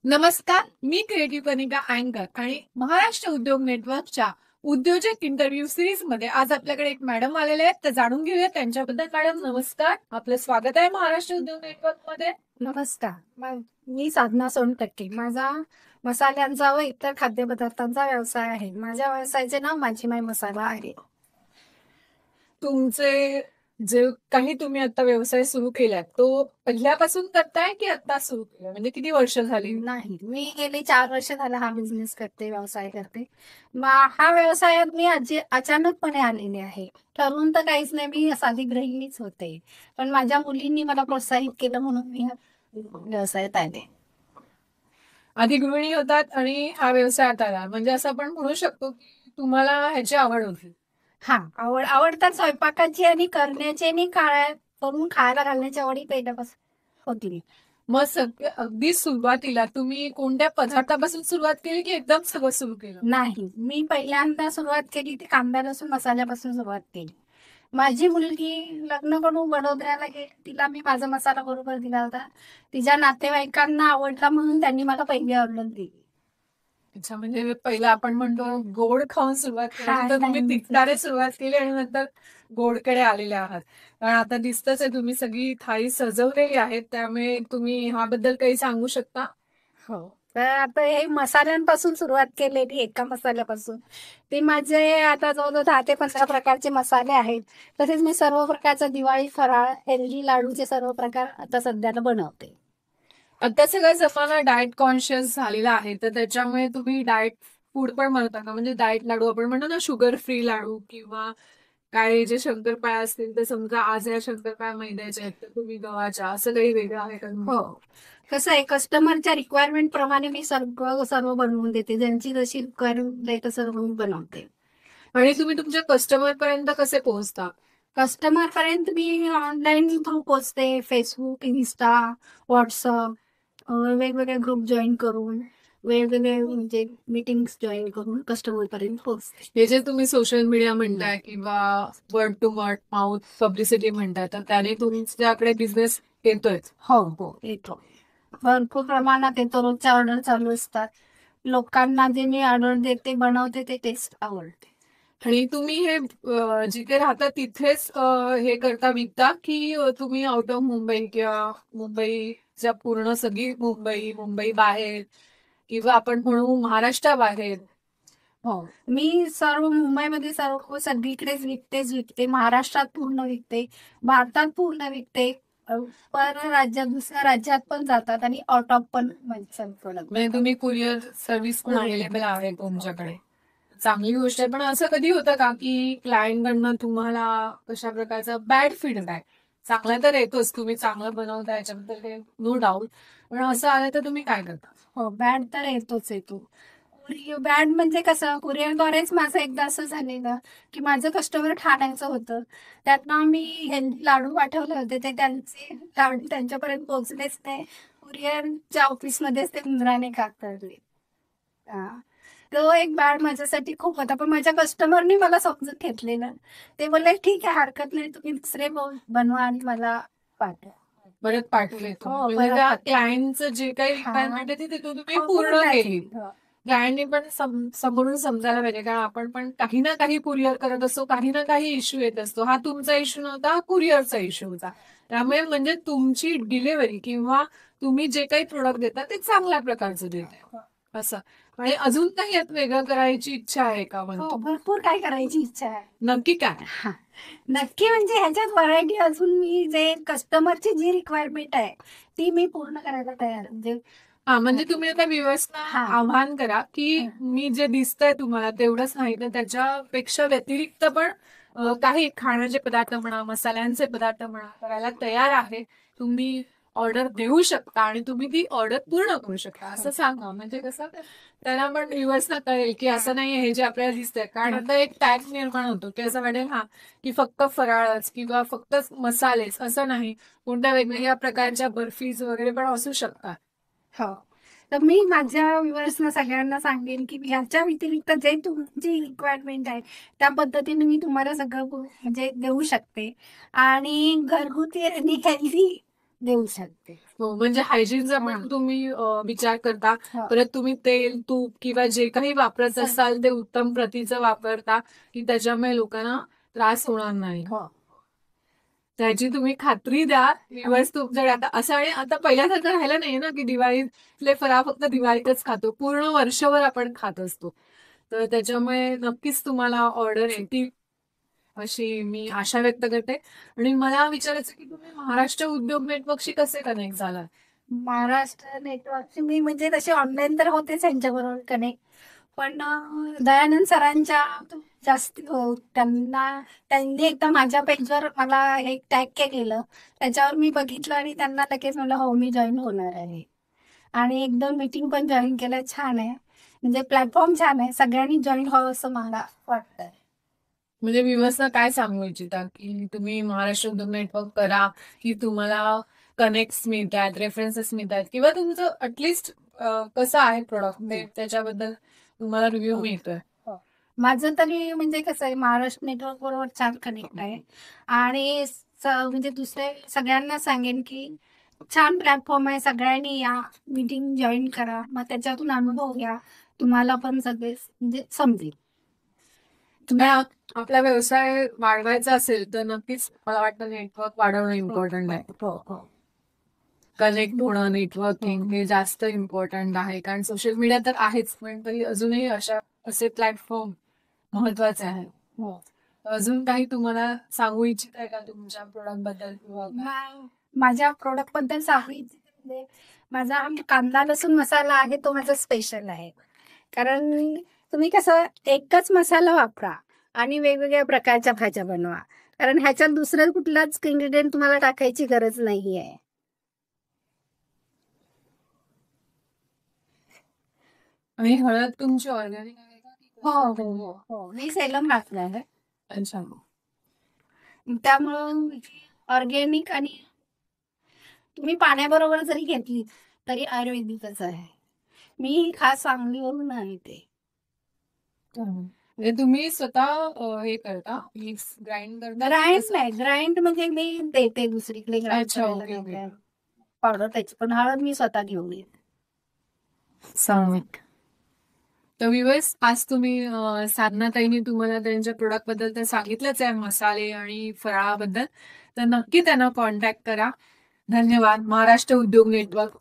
नमस्कार, मी क्रिएटिव्ह कनिका अँकर आणि महाराष्ट्र उद्योग नेटवर्कच्या उद्योजक इंटरव्ह्यू सिरीज मध्ये आज आपल्याकडे एक मॅडम आलेले आहेत. तर जाणून घेऊया त्यांच्याबद्दल. मॅडम नमस्कार, आपलं स्वागत आहे महाराष्ट्र उद्योग नेटवर्क मध्ये. नमस्कार. मी साधना सोनटक्के. माझा मसाल्यांचा व इतर खाद्यपदार्थांचा व्यवसाय आहे. माझ्या व्यवसायाचे नाव माझी माय मसाला आहे. तुमचे जे काही तुम्ही आता व्यवसाय सुरू केलाय तो पहिल्यापासून करताय की आता सुरू केलाय, म्हणजे किती वर्ष झाली? नाही, मी गेली 4 वर्ष झालं हा बिझनेस करते, व्यवसाय करते. हा व्यवसायात मी अचानकपणे आलेले आहे. ठरवून तर काहीच नाही, मी साधी गृहिणीच होते. पण माझ्या मुलींनी मला प्रोत्साहित केलं म्हणून मी व्यवसायात आले. आधी गृहिणी होतात आणि हा व्यवसायात आला, म्हणजे असं आपण म्हणू शकतो की तुम्हाला ह्याची आवड होती. हा, आवडतात स्वयंपाकाची आणि करण्याची आणि करून खायला घालण्याची आवडी पहिल्यापासून होती. मग अगदी सुरुवातीला तुम्ही कोणत्या पदार्थापासून सुरुवात केली की एकदम सगळं सुरू केलं? नाही, मी पहिल्यांदा सुरुवात केली ती कांदा लसूण मसाल्यापासून सुरुवात केली. माझी मुलगी लग्न करून वडोदऱ्याला गेली, तिला मी माझा मसाला बरोबर दिला होता. तिच्या नातेवाईकांना आवडला म्हणून त्यांनी मला पहिली ऑर्डर दिली. अच्छा, म्हणजे पहिला आपण म्हणतो गोड खाऊन सुरुवात केली, तर तुम्ही तिखटाने सुरुवात केली आणि नंतर गोडकडे आलेले आहात. कारण आता दिसतच आहे तुम्ही सगळी थाळी सजवलेली आहे, त्यामुळे तुम्ही ह्याबद्दल काही सांगू शकता? हो, तर आता हे मसाल्यांपासून सुरुवात केलेली, एका मसाल्यापासून. ते माझे आता जवळजवळ 10 ते 15 प्रकारचे मसाले आहेत. तसेच मी सर्व प्रकारचा दिवाळी फराळ, हेल्दी लाडूचे सर्व प्रकार आता सध्याला बनवते. आता सगळा जमाना डाएट कॉन्शियस झालेला आहे, तर त्याच्यामुळे तुम्ही डाएट फूड पण बनवता का? म्हणजे डाएट लाडू आपण म्हणतो ना, शुगर फ्री लाडू, किंवा काय जे शंकरपाळ्या असतील तर समजा आज या शंकरपाळ्या मैद्याच्या आहेत तर तुम्ही गव्हाच्या, असं काही वेगळं आहे का? हो, कसं आहे, कस्टमरच्या रिक्वायरमेंट प्रमाणे मी सर्व बनवून देते. ज्यांची जशी रिक्वायरमेंट आहे तसं मी बनवते. आणि तुम्ही तुमच्या कस्टमर पर्यंत कसे पोहोचता? कस्टमर पर्यंत मी ऑनलाईन थ्रू पोहोचते. फेसबुक, इन्स्टा, व्हॉट्सअप, वेगवेगळे ग्रुप जॉईन करून, वेगवेगळे म्हणजे मीटिंग्स जॉईन करून कस्टमर पर्यंत पोहोचते. हे जे तुम्ही सोशल मीडिया म्हणताय किंवा word to word mouth publicity म्हणताय, तर त्याने तुमच्याकडे बिझनेस येतोय? हो, येतो. भरपूर प्रमाणात येतो. रोजच्या ऑर्डर चालू असतात. लोकांना जे मी ऑर्डर देते, बनवते ते टेस्ट आवडते. आणि तुम्ही हे जिथे राहता तिथेच हे करता, विकता, की तुम्ही आउट ऑफ मुंबई किंवा मुंबईच्या पूर्ण सगळी मुंबई बाहेर किंवा आपण म्हणू महाराष्ट्राबाहेर? हो, मी सर्व मुंबईमध्ये सगळीकडेच विकते. महाराष्ट्रात पूर्ण विकते, भारतात पूर्ण विकते. पर राज्यात, दुसऱ्या राज्यात पण जातात आणि आउट ऑफ पण म्हणजे तुम्ही कुरिअर सर्व्हिस पण अवेलेबल आहे तुमच्याकडे? चांगली गोष्ट आहे. पण असं कधी होतं का की क्लायंटकडनं तुम्हाला कशा प्रकारचा बॅड फीडबॅक? चांगला तर येतोच, तुम्ही चांगलं बनवता याच्याबद्दल नो डाऊट, पण असं आलं तर तुम्ही काय करता? हो, बॅड तर येतो. बॅड म्हणजे कसं, कुरिअरद्वारेच माझं एकदा असं झालेलं की माझं कस्टमर ठाण्याचं होतं. त्यातनं मी हेल्दी लाडू पाठवले होते, ते त्यांचे लाडू त्यांच्यापर्यंत पोहोचलेच नाही. कुरिअरच्या ऑफिसमध्येच ते उंदराने कातरले. तो एक बॅड माझ्यासाठी खूप होता. पण माझ्या कस्टमरनी मला समजून घेतलेलं. ते बोलले ठीक आहे, हरकत नाही, तुम्ही दुसरे बनवा आणि मला पाठवा. परत पाठवले? हो, क्लायंटचं जे काही रिक्वायरमेंट आहे ते तुम्ही पूर्ण केली. क्लायंटने पण समोरून समजायला पाहिजे, कारण आपण पण काही ना काही कुरिअर करत असतो, काही ना काही इश्यू येत असतो. हा तुमचा इश्यू नव्हता, हा कुरिअरचा इश्यू होता. त्यामुळे म्हणजे तुमची डिलिव्हरी किंवा तुम्ही जे काही प्रोडक्ट देता ते चांगल्या प्रकारचं देता असं. आणि अजून काही यात वेगळं करायची इच्छा आहे का? भरपूर काय करायची इच्छा आहे. नक्की काय? नक्की म्हणजे ह्याच्यात व्हरायटी अजून, मी जे कस्टमरची जी रिक्वायरमेंट आहे ती मी पूर्ण करायला तयार. म्हणजे तुम्ही आता व्ह्युअर्सना आव्हान करा की मी जे दिसतंय तुम्हाला तेवढंच नाही, तर त्याच्यापेक्षा व्यतिरिक्त पण काही खाण्याचे पदार्थ म्हणा, मसाल्यांचे पदार्थ म्हणा, करायला तयार आहे. तुम्ही ऑर्डर देऊ शकता आणि तुम्ही ती ऑर्डर पूर्ण करू शकता असं सांगा. म्हणजे कसं त्याला पण व्ह्युअर्सना कळेल की असं नाही हे जे आपल्याला दिसतंय. कारण आता एक टॅग निर्माण होतो की असं वाटेल की फक्त फराळच किंवा फक्त मसालेच, असं नाही, कोणत्या वेगवेगळ्या प्रकारच्या बर्फीज वगैरे पण असू शकतात. हो, तर मी माझ्या व्ह्युअर्सना सगळ्यांना सांगेन की ह्याच्या व्यतिरिक्त जे तुमची रिक्वायरमेंट आहे त्या पद्धतीने मी तुम्हाला सगळं म्हणजे देऊ शकते आणि घरगुती आणि हेल्दी देऊ शकते. हो, म्हणजे हायजीनचा पण तुम्ही विचार करता. हो. परत तुम्ही तेल, तूप किंवा जे काही वापरत असाल ते उत्तम प्रतीचं वापरता, की त्याच्यामुळे लोकांना त्रास होणार नाही. हो. त्याची तुम्ही खात्री द्या. व्ह्यूअर्स तुमच्याकडे आता असं आणि आता पहिल्यासारखं राहिलं नाहीये ना, की दिवाळीतले फराळ फक्त दिवाळीतच खातो. पूर्ण वर्षभर आपण खात असतो. तर त्याच्यामुळे नक्कीच तुम्हाला ऑर्डर येतील अशी मी आशा व्यक्त करते. आणि मला विचारायचं की तुम्ही महाराष्ट्र उद्योग नेटवर्कशी कसे कनेक्ट झाला? महाराष्ट्र नेटवर्कची मी म्हणजे तशी ऑनलाईन तर होतेच यांच्याबरोबर कनेक्ट, पण दयानंद सरांच्या जास्त त्यांनी एकदा माझ्या पेजवर मला एक टॅग केलेलं, त्याच्यावर मी बघितलं आणि त्यांना लगेच म्हणलं हो मी जॉईन होणार आहे. आणि 1-2 मीटिंग पण जॉईन केल्या. छान आहे, म्हणजे प्लॅटफॉर्म छान आहे, सगळ्यांनी जॉईन व्हावं असं मला वाटतंय. म्हणजे व्ह्यूअर्सना काय सांगू इच्छिता की तुम्ही महाराष्ट्र उद्योग नेटवर्क करा, की तुम्हाला कनेक्ट मिळतात, रेफरन्सेस मिळतात किंवा तुमचं अटलिस्ट कसं आहे प्रोडक्ट त्याच्याबद्दल तुम्हाला रिव्ह्यू मिळतोय. माझं तरी म्हणजे कसं आहे, महाराष्ट्र नेटवर्क बरोबर छान कनेक्ट आहे. आणि म्हणजे दुसरे सगळ्यांना सांगेन की छान प्लॅटफॉर्म आहे, सगळ्यांनी या मीटिंग जॉईन करा, मग त्याच्यातून अनुभव घ्या, तुम्हाला पण सगळे म्हणजे समजेल. तुम्हाला आपला व्यवसाय वाढवायचा असेल तर नक्कीच मला वाटतं नेटवर्क वाढवणं इम्पॉर्टंट आहे. कनेक्ट होणं, नेटवर्किंग हे जास्त इम्पॉर्टंट आहे. कारण सोशल मीडिया तर आहेच, पण तरी अजूनही असे प्लॅटफॉर्म महत्वाचे आहे. अजून काही तुम्हाला सांगू इच्छित आहे का तुमच्या प्रोडक्ट बद्दल किंवा माझ्या प्रोडक्ट बद्दल सांगू इच्छिते म्हणजे माझा कांदा लसूण मसाला आहे, तो माझा स्पेशल आहे. कारण तुम्ही कसं एकच मसाला वापरा आणि वेगवेगळ्या प्रकारच्या भाज्या बनवा, कारण ह्याच्यात दुसरं कुठलाच इन्ग्रेडियंट तुम्हाला टाकायची गरज नाही आहे. आणि हळद तुमची ऑर्गॅनिक आहे का? हो हो हो हो, मी सेलम घातलं आहे, अच्छा. त्यामुळं ऑर्गॅनिक आणि तुम्ही पाण्याबरोबर जरी घेतली तरी आयुर्वेदिकच आहे. मी खास सांगलीवरून आणते. म्हणजे तुम्ही स्वतः हे करता, मिक्स ग्राइंड करता? ग्राइंड म्हणजे मी देते दुसरीकडे अच्छा, ओके, ओके. पावडर त्याची, पण हळद मी स्वतः घेऊन येते. तर व्ह्यूअर्स, आज तुम्ही साधनाताईंनी तुम्हाला त्यांच्या प्रोडक्ट बद्दल तर सांगितलंच आहे, मसाले आणि फराळाबद्दल. तर नक्की त्यांना कॉन्टॅक्ट करा. धन्यवाद. महाराष्ट्र उद्योग नेटवर्क